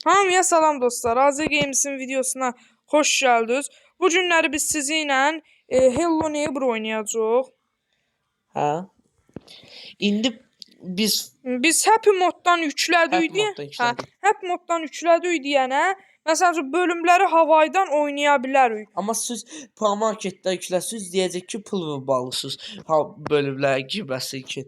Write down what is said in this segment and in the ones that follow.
Hamıya salam dostlar. Azi Games'in videosuna xoş gəldiniz. Bu günləri biz sizinlə Hello Neighbor oynayacağıq. Ha. İndi biz Happy moddan yüklədik Happy deyə. moddan yüklədik. Happy moddan yüklədik deyənə, məsələn, bölümləri havaydan oynaya bilərik. Amma siz Play Marketdə yükləsiniz, deyəcək ki, pul bağlısınız. Ha, bölümlərə girməsi üçün.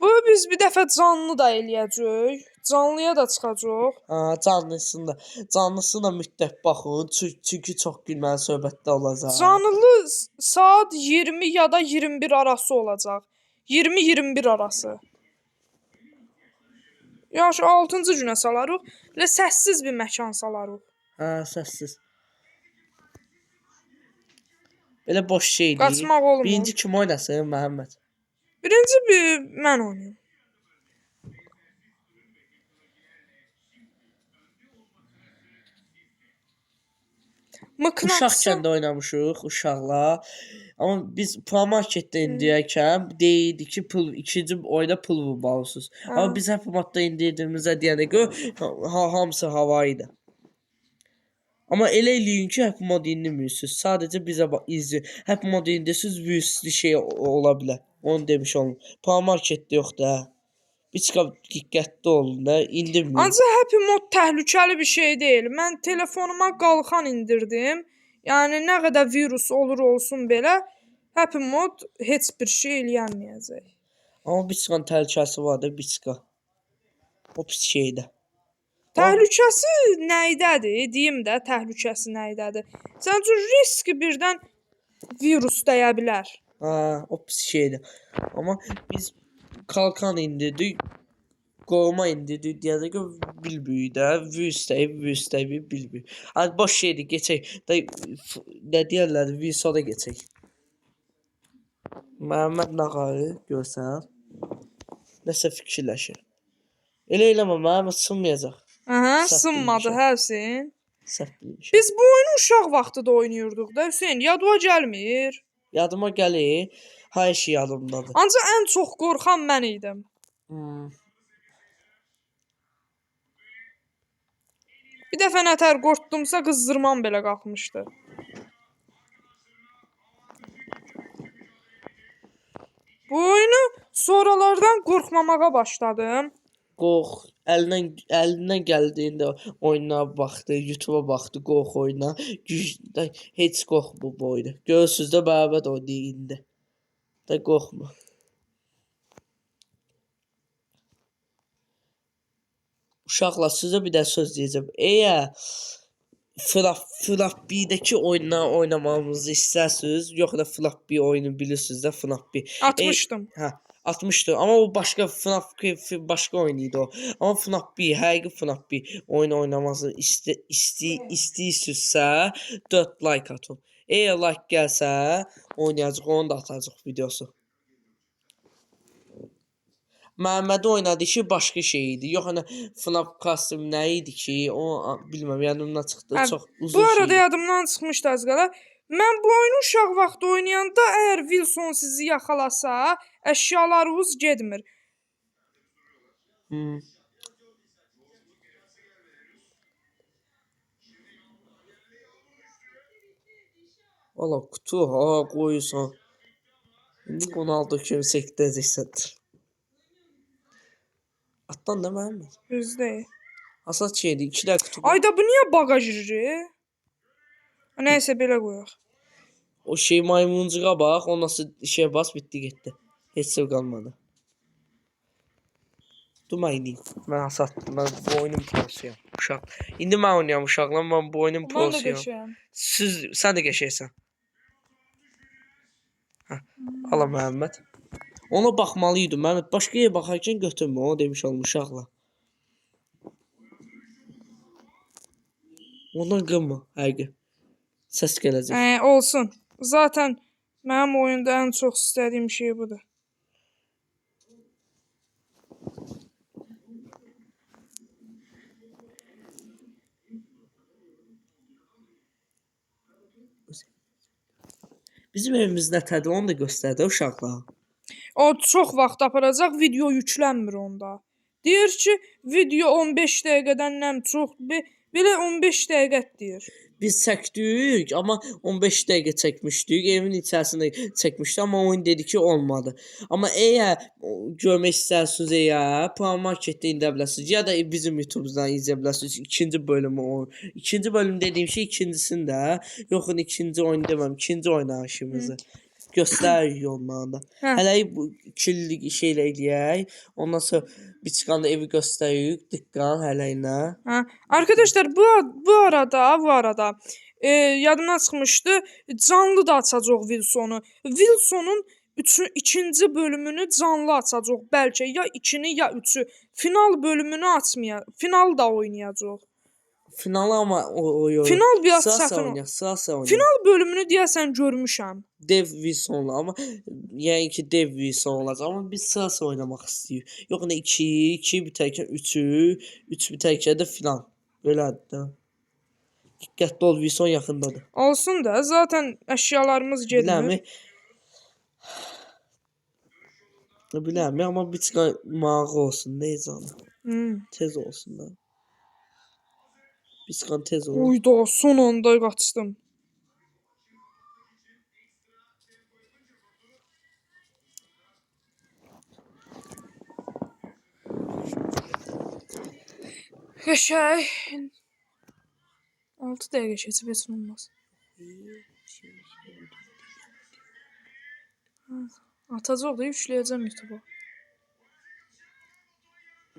Bu biz bir dəfə canlı da eləyəcəyik. Canlıya da çıxacaq. Ha, canlısına mütləq baxın, çünki çox gülməli söhbətlər olacaq. Canlı saat 20 ya da 21 arası olacaq. 20-21 arası. Yaxşı, 6-cı günə salarıq. Elə səssiz bir məkan salarıq. Ha, səssiz. Belə boş şeydir. Qaçmaq olmur. Birinci kim oynasın, Məhəmməd? Birinci bir mən oynayım. Uşaqkən də oynamışıq, uşaqla. Amma biz Play Marketdə indirərkən deyirdi ki, ikinci oyuna pul bağlısınız. Amma biz Happy modda indirdiyimizdə deyəndə hamısı hava idi. Amma elə eləyin ki, Happy mod indirmirsiniz. Sadəcə bizə izləyin. Happy mod indirsiniz, viruslu şey ola bilər. Onu demiş olun. Play Marketdə yoxdur hə. Bir diqqətli olun da, indirməyin. Ancaq Happy mod təhlükəli bir şey deyil. Mən telefonuma qalxan indirdim. Yəni nə qədər virus olur olsun belə, Happy mod heç bir şey eləyənməyəcək. Amma Biçqanın təhlükəsi var da, Biçqa. O pis şeydir. Təhlükəsi nədədir? Deyim də, təhlükəsi nədədir? Sən üçün risk birdən virus dəyə bilər. Ha, o pis şeydir. Amma biz kalkan indirdik, qoruma indirdik deyəndə ki, bilmirik də, virus deyib, bilmirik. Hadi boş şeydir, geçək. Nə deyərlər, virusa da geçək. Məhəmməd Nağarı görsən, nəsə fikirləşir. Elə eləmə, Məhəmməd sınmayacaq. Aha, sınmadı hərsin. Səhv bilmişəm. Biz bu oyunu uşaq vaxtı da oynayırdıq da, Hüseyn, yadıma gəlmir. Yadıma gəlir, hər şey yadımdadır. Ancaq ən çox qorxan mən idim. Bir dəfə nətər qorxdumsa qızdırmam belə qalxmışdı. Bu oyunu sonralardan qorxmamağa başladım. Əlindən gəldiyində oyuna baxdı, YouTube'a baxdı, qorx oyuna. Heç qorxmur bu oyunu. Görürsünüz də bərabər oynayır indi. Da qorxmur. Uşaqlar, sizə bir də söz deyəcəm. Əgər FNAF 1-dəki oyunları oynamamızı istərsiniz, yox da FNAF 1 oyunu bilirsiniz də, FNAF 1. Atmışdım. Hə, atmışdım. Amma o başqa FNAF başqa oyun idi o. Amma FNAF 1, həqiqi FNAF 1 oyunu oynamasını istəyirsinizsə 4 like atın. Əgər like gəlsə, oynayacaq, onu da atacaq videosu. Məhəmmədi oynadı ki, başqa şey idi. Yox, hani FNAF custom nə idi ki, o bilməm, yadımdan çıxdı. Çox uzun şey. Bu arada şeydi. yadımdan çıxmışdı az qala. Mən bu oyunu uşaq vaxtı oynayanda əgər Wilson sizi yaxalasa, əşyalarınız getmir. Valla kutu qoyursan. İndi Ronaldo kimi çəkdirəcəksən. Atdan da Məhəmməd. Düzdür. Asad şeydir, 2 də kutu. Ayda bu niyə bagaj girir? Nəysə belə qoyaq. O şey maymuncuğa bax, o nasıl işə bas, bitdi getdi. Heç şey qalmadı. Dumayın. Mən Asad, mən bu oyunun prosuyam. Uşaq. İndi mən oynayam uşaqla, mən bu oyunun prosuyam. Mən də qəşəyəm. Sən də qəşəksən. Hə, ala Məhəmməd. Ona baxmalıydım. Məhəmməd başqa yerə baxarkən götürmə, onu demiş olmuş uşaqla. Ondan qırma, həqiqi. Səs gələcək. Olsun. Zaten mənim oyunda ən çox istədiyim şey budur. Bizim evimiz nətədir, onu da göstərdi uşaqlar. O çox vaxt aparacaq, video yüklənmir onda. Deyir ki, video 15 dəqiqədən nəm çox, belə 15 dəqiqə deyir. Biz çəkdik, amma 15 dəqiqə çəkmişdik. Evin içərisində çəkmişdik, amma oyun dedi ki, olmadı. Amma əgər görmək istərsiniz, əgər Plan Marketdə indirə bilərsiniz, ya da bizim YouTube-dan izləyə bilərsiniz. İkinci bölümü o. İkinci bölüm dediyim şey ikincisində. Yox, ikinci oyun deməm, ikinci oynayışımızı. Göstəririk ondan da. Hələ bu killik şeylə eləyək. Ondan sonra bir çıxanda evi göstəririk. Diqqət hələ ilə. Arkadaşlar bu arada yadımdan çıxmışdı. Canlı da açacaq Wilsonu. Wilsonun ikinci bölümünü canlı açacaq. Bəlkə ya 2-ni ya 3-ü. Final bölümünü açmayacaq. Final da oynayacaq. Final ama o Final biraz sıra çətin. oynayaq, sıra oynayaq. Final bölümünü deyəsən görmüşəm. Dev Wilson'la ama yəni ki Dev Wilson olacaq ama biz sıra oynamaq istəyirik. Yox nə 2 bitərkən 3'ü, 3 bitərkən də final. Belədir də. Diqqətli ol, Wilson yaxındadır. Olsun da zaten əşyalarımız getmir. Biləm, amma bir çıxan mağı olsun, neysə. Tez olsun da. Bir çıxan tez olsun. Uyda son anda qaçdım. Qəşəng. 6 dəqiqə keçib heç nə olmaz. Atacaq da yükləyəcəm YouTube-a.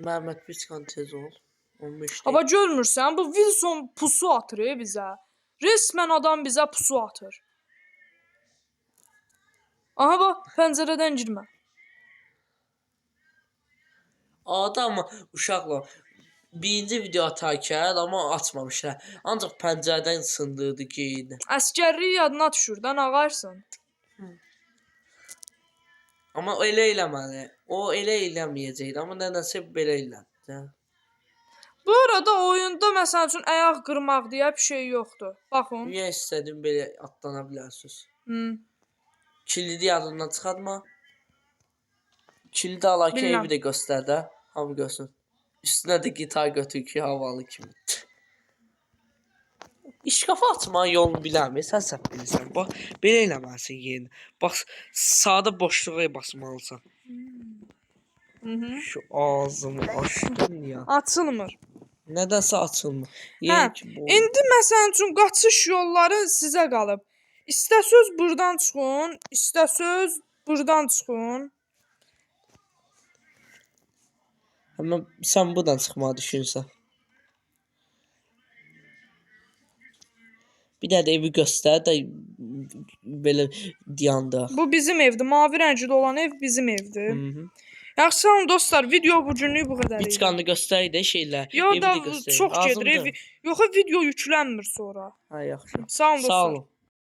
Məhəmməd bir çıxan tez ol. 15 dəqiqə. Amma görmürsən, bu Wilson pusu atır bizə. Resmən adam bizə pusu atır. Aha bax, pəncərədən girmə. Adam uşaqlar birinci video atarkən amma açmamışlar. Ancaq pəncərədən sındırdı geyini. Əskərliyi yadına düşür də, ağarsan. Amma elə eləməli. O elə eləməyəcəkdi, amma nədənsə belə elədi. Bu arada oyunda məsəl üçün ayaq qırmaq deyə bir şey yoxdur. Baxın. Niyə istədim belə atlana bilərsiniz. Kilidi yadından çıxartma. Kilidi alarkən evi də göstər də. Hamı görsün. Üstünə də gitar götür ki, havalı kimi. İşqafı açmanın yolunu bilərmi? Sən səhv bilirsən. Bax, belə eləməlisən yeni. Bax, sağda boşluğa basmalısan. Şu ağzımı açdın ya. Açılmır. Nədənsə açılmır. İndi məsəl üçün qaçış yolları sizə qalıb. İstəsöz buradan çıxın, istəsöz buradan çıxın. Amma sən buradan çıxmağı düşünürsən. Bir də evi göstər də belə diyanda. Bu bizim evdir. Mavi rəngli olan ev bizim evdir. Yaxşı, sağ olun dostlar. Video bu günlük bu qədər. Bir çıxanda göstər də şeylər. Yox da çox gedir. Yox, video yüklənmir sonra. Ha, yaxşı. Sağ olun dostlar. Sağ olun.